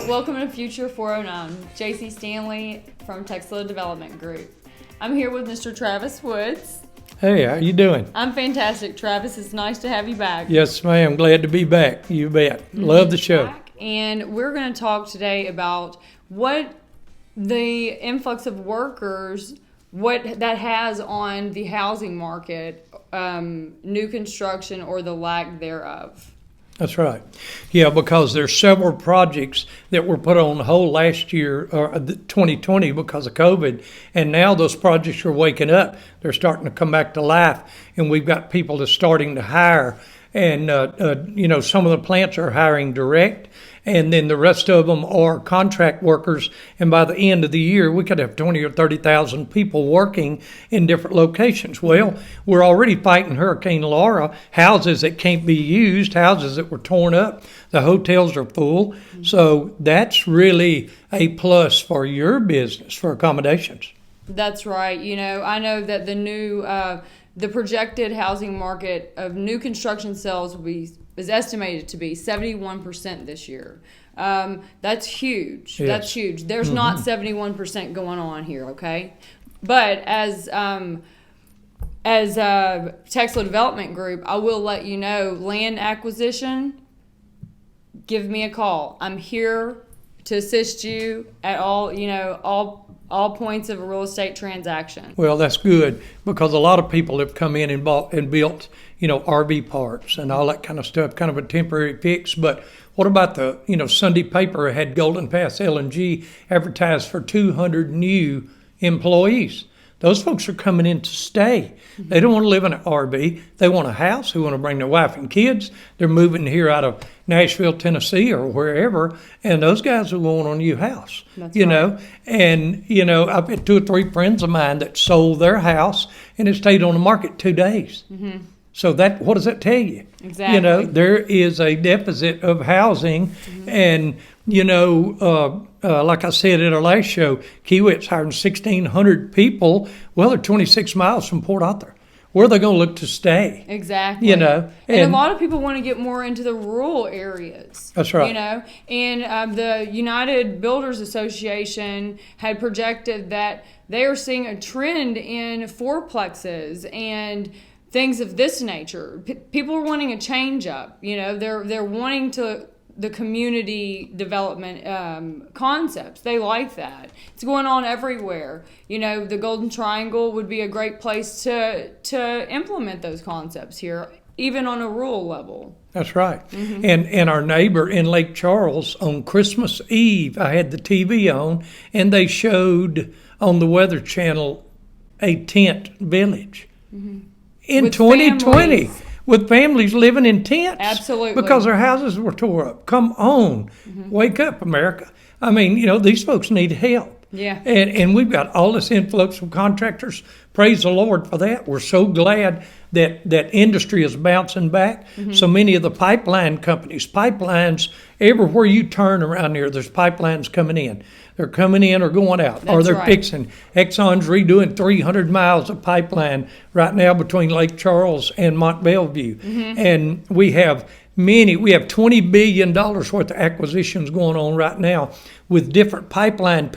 Welcome to Future 409, JC Stanley from TEXLA Development Group. I'm here with Mr. Travis Woods. Hey, how you doing? I'm fantastic, Travis. It's nice to have you back. Yes, ma'am. Glad to be back. You bet. Love the show. And we're going to talk today about what the influx of workers, what that has on the housing market, new construction, or the lack thereof. That's right. Yeah, because there's several projects that were put on hold last year, or 2020, because of COVID, and now those projects are waking up. They're starting to come back to life, and we've got people that's starting to hire. And, some of the plants are hiring direct, and then the rest of them are contract workers. And by the end of the year, we could have 20 or 30,000 people working in different locations. Well, we're already fighting Hurricane Laura, houses that can't be used, houses that were torn up. The hotels are full. So that's really a plus for your business, for accommodations. That's right. I know that the projected housing market of new construction sales is estimated to be 71% this year. That's huge. Yes. That's huge. There's not 71% going on here, okay? But as TEXLA Development Group, I will let you know, land acquisition, give me a call. I'm here to assist you at all points of a real estate transaction. Well, that's good, because a lot of people have come in and bought and built, RV parks and all that kind of stuff, kind of a temporary fix. But what about the, Sunday paper had Golden Pass LNG advertised for 200 new employees. Those folks are coming in to stay. They don't want to live in an RV. They want a house. They want to bring their wife and kids. They're moving here out of Nashville, Tennessee, or wherever, and those guys are going on a new house. That's right. And, I've had 2 or 3 friends of mine that sold their house, and it stayed on the market 2 days. Mm-hmm. So what does that tell you? Exactly. There is a deficit of housing, and, like I said in our last show, Kiewit's hiring 1,600 people. Well, they're 26 miles from Port Arthur. Where are they going to look to stay? Exactly. And a lot of people want to get more into the rural areas. That's right. And the United Builders Association had projected that they are seeing a trend in fourplexes and things of this nature. People are wanting a change up. They're wanting the community development concepts. They like that. It's going on everywhere. The Golden Triangle would be a great place to implement those concepts here, even on a rural level. That's right. Mm-hmm. And our neighbor in Lake Charles, on Christmas Eve, I had the TV on, and they showed on the Weather Channel a tent village. Mm-hmm. In With 2020, families. With families living in tents. Absolutely. Because their houses were tore up. Come on. Mm-hmm. Wake up, America. I mean, these folks need help. Yeah. And we've got all this influx from contractors. Praise the Lord for that. We're so glad that industry is bouncing back. Mm-hmm. So many of the pipeline companies, pipelines, everywhere you turn around here, there's pipelines coming in. They're coming in or going out. That's or they're right. fixing. Exxon's redoing 300 miles of pipeline right now between Lake Charles and Mont Belvieu. Mm-hmm. And we have $20 billion worth of acquisitions going on right now with different pipeline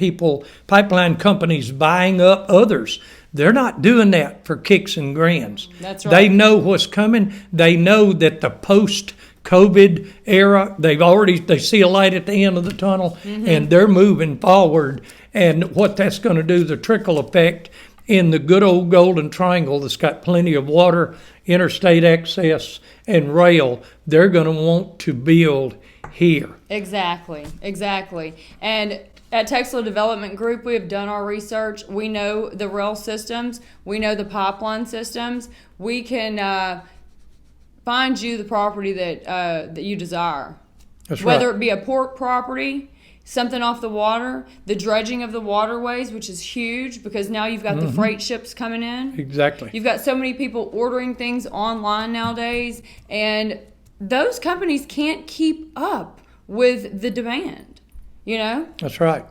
companies buying up others. They're not doing that for kicks and grins. That's right. They know what's coming. They know that the post-COVID era, they see a light at the end of the tunnel, and they're moving forward. And what that's going to do, the trickle effect in the good old Golden Triangle that's got plenty of water, interstate access, and rail, they're going to want to build here. Exactly. And at TEXLA Development Group, we have done our research. We know the rail systems. We know the pipeline systems. We can find you the property that you desire. That's Whether right. it be a port property, something off the water, the dredging of the waterways, which is huge because now you've got the freight ships coming in. Exactly. You've got so many people ordering things online nowadays, and those companies can't keep up with the demand. you know? That's right.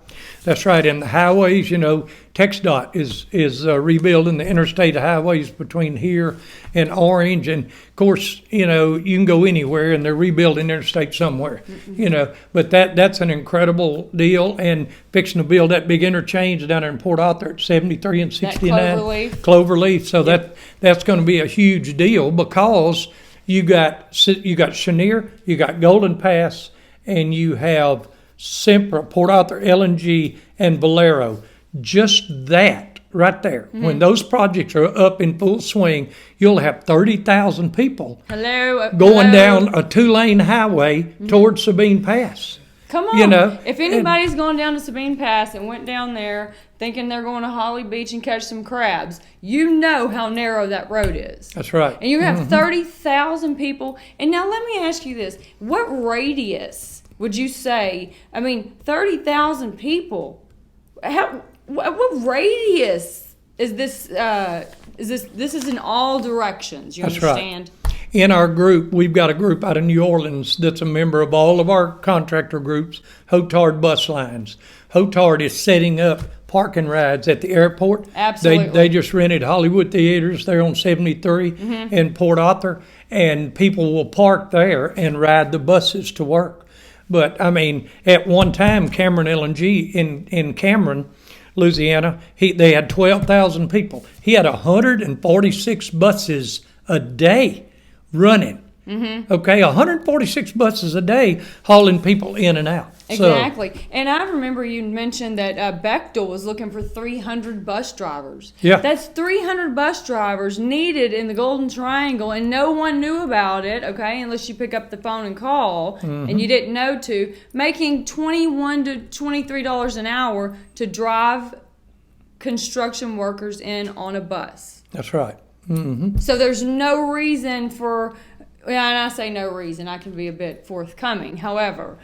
That's right. And the highways, you know, TxDOT is rebuilding the interstate highways between here and Orange. And of course, you know, you can go anywhere and they're rebuilding interstate somewhere, you know. But that's an incredible deal. And fixing to build that big interchange down there in Port Arthur at 73 and 69. Cloverleaf. So that's going to be a huge deal because you got Chenier, you got Golden Pass, and you have Sempra, Port Arthur LNG, and Valero. Just that right there. When those projects are up in full swing, you'll have 30,000 people going down a 2-lane highway towards Sabine Pass. Come on. You know, if anybody's gone down to Sabine Pass and went down there thinking they're going to Holly Beach and catch some crabs, you know how narrow that road is. That's right. And you have 30,000 people. And now let me ask you this. What radius would you say? I mean, 30,000 people. What radius is this? This is in all directions. You That's understand? Right. In our group, we've got a group out of New Orleans that's a member of all of our contractor groups, Hotard Bus Lines. Hotard is setting up parking rides at the airport. Absolutely. They just rented Hollywood Theaters there on 73 in Port Arthur, and people will park there and ride the buses to work. But, I mean, at one time, Cameron LNG in Cameron, Louisiana, they had 12,000 people. He had 146 buses a day running. Okay, 146 buses a day hauling people in and out. Exactly. And I remember you mentioned that Bechtel was looking for 300 bus drivers. Yeah. That's 300 bus drivers needed in the Golden Triangle, and no one knew about it, okay, unless you pick up the phone and call, and you didn't know to, making $21 to $23 an hour to drive construction workers in on a bus. That's right. So there's no reason for... Yeah, and I say no reason. I can be a bit forthcoming. However,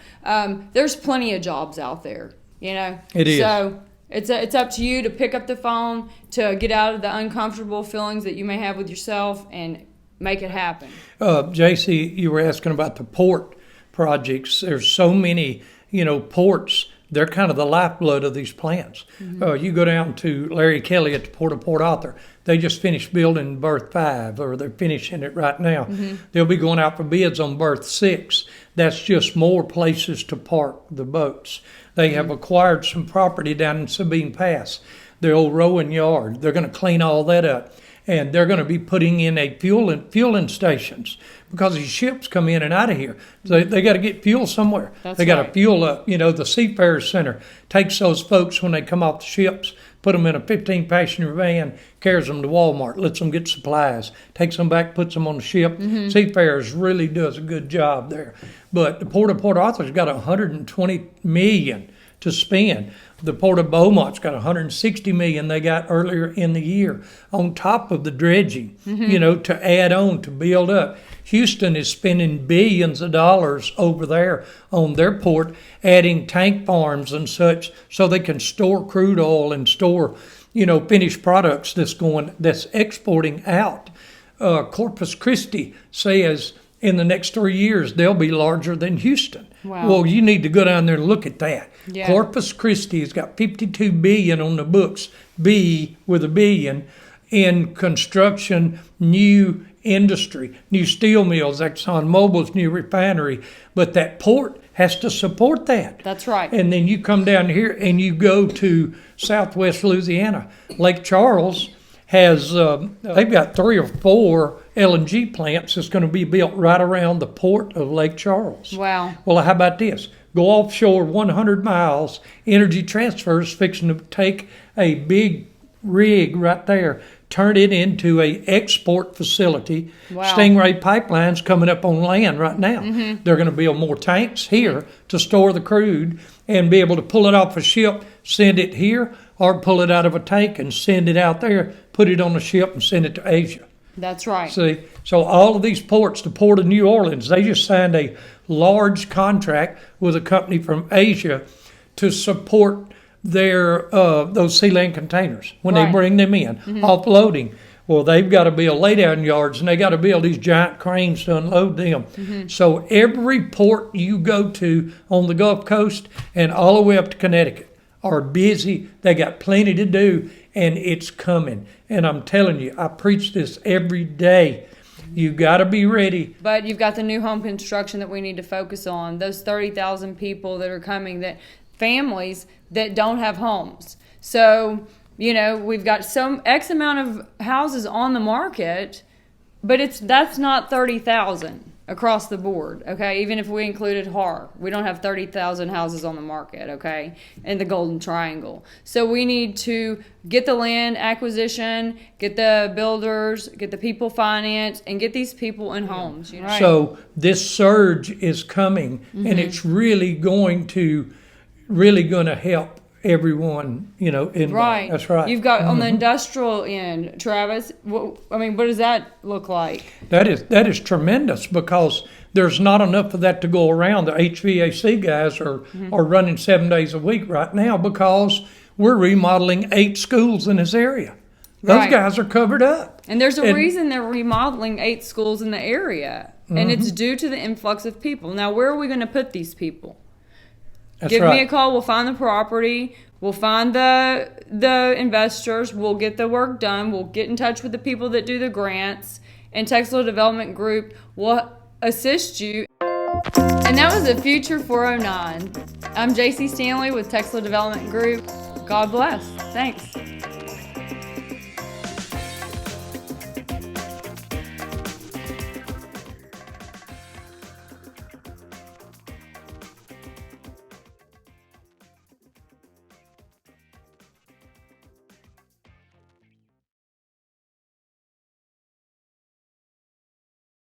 there's plenty of jobs out there, you know. It is. So it's up to you to pick up the phone, to get out of the uncomfortable feelings that you may have with yourself and make it happen. JC, you were asking about the port projects. There's so many, you know, ports. They're kind of the lifeblood of these plants. You go down to Larry Kelly at the Port of Port Arthur. They just finished building berth 5, or they're finishing it right now. They'll be going out for bids on berth 6. That's just more places to park the boats. They have acquired some property down in Sabine Pass, the old rowing yard. They're going to clean all that up. And they're going to be putting in fueling stations because these ships come in and out of here. They got to get fuel somewhere. They got to fuel up. You know, the Seafarers Center takes those folks when they come off the ships, put them in a 15-passenger van, carries them to Walmart, lets them get supplies, takes them back, puts them on the ship. Seafarers really does a good job there. But the Port of Port Arthur's got $120 million to spend. The Port of Beaumont's got $160 million they got earlier in the year on top of the dredging, you know, to add on, to build up. Houston is spending billions of dollars over there on their port, adding tank farms and such so they can store crude oil and store, you know, finished products that's exporting out. Corpus Christi says in the next 3 years they'll be larger than Houston. Wow. Well, you need to go down there and look at that. Yeah. Corpus Christi has got $52 billion on the books, B with a billion, in construction, new industry, new steel mills, ExxonMobil's new refinery. But that port has to support that. That's right. And then you come down here and you go to southwest Louisiana. Lake Charles has, they've got 3 or 4 LNG plants that's going to be built right around the port of Lake Charles. Wow. Well, how about this? Go offshore 100 miles, Energy Transfer is fixing to take a big rig right there, turn it into a export facility. Wow. Stingray Pipeline's coming up on land right now. They're going to build more tanks here to store the crude and be able to pull it off a ship, send it here, or pull it out of a tank and send it out there, put it on a ship and send it to Asia. That's right. See, so all of these ports, the Port of New Orleans, they just signed a large contract with a company from Asia to support their those sea land containers when they bring them in, offloading. Well, they've got to build lay-down yards, and they got to build these giant cranes to unload them. Mm-hmm. So every port you go to on the Gulf Coast and all the way up to Connecticut are busy. They got plenty to do, and it's coming. And I'm telling you, I preach this every day. You got to be ready. But you've got the new home construction that we need to focus on. Those 30,000 people that are coming, that families that don't have homes. So, you know, we've got some X amount of houses on the market, but that's not 30,000 across the board, okay? Even if we included HAR, we don't have 30,000 houses on the market, okay, in the Golden Triangle. So we need to get the land acquisition, get the builders, get the people financed, and get these people in homes, you know? Right. So this surge is coming, and it's really going to help everyone, you know, involved. Right. That's right. You've got on the industrial end, Travis, what does that look like? That is tremendous, because there's not enough of that to go around. The HVAC guys are running 7 days a week right now because we're remodeling 8 schools in this area. Those guys are covered up. And there's a reason they're remodeling 8 schools in the area, and it's due to the influx of people. Now, where are we going to put these people? Give me a call. We'll find the property. We'll find the investors. We'll get the work done. We'll get in touch with the people that do the grants. And TEXLA Development Group will assist you. And that was the Future 409. I'm JC Stanley with TEXLA Development Group. God bless. Thanks.